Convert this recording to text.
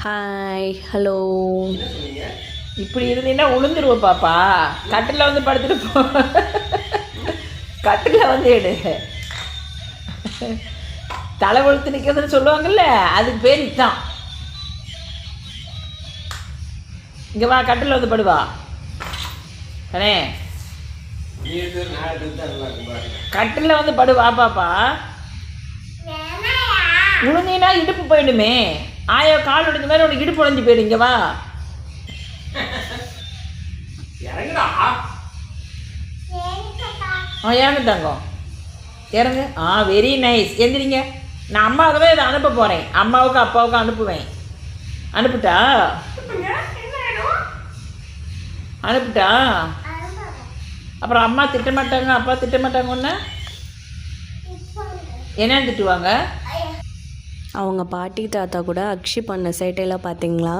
Hi hello. இப்படி இருந்தீங்கன்னா உளுந்துருவ பாப்பா. கட்டில் வந்து படுத்துட்டு போ. கட்டில் வந்து எடு. தலை கொளுத்து நிற்கிறதுன்னு சொல்லுவாங்கல்ல, அதுக்கு பேர் இதுதான். இங்கே வா, கட்டில் வந்து படுவா கணே. கட்டில் வந்து படுவா பாப்பா. உளுந்தீனா இடுப்பு போயிடுமே. ஆயோ கால் உடைஞ்ச மாதிரி உனக்கு இடுப்பு உடைஞ்சு போயிடு. இங்கே வா, இறங்கு தங்கம், இறங்கு. Very nice. எந்திரிங்க. நான் அம்மாவுக்கு இதை அனுப்ப போகிறேன். அம்மாவுக்கு அப்பாவுக்கு அனுப்புவேன். அனுப்பிட்டா அனுப்பிட்டா அப்புறம் அம்மா திட்ட மாட்டாங்க, அப்பா திட்ட மாட்டாங்க. ஒன்று என்ன திட்டுவாங்க? அவங்க பாட்டி தாத்தா கூட அக்ஷி பண்ண சேட்டையெல்லாம் பார்த்தீங்களா?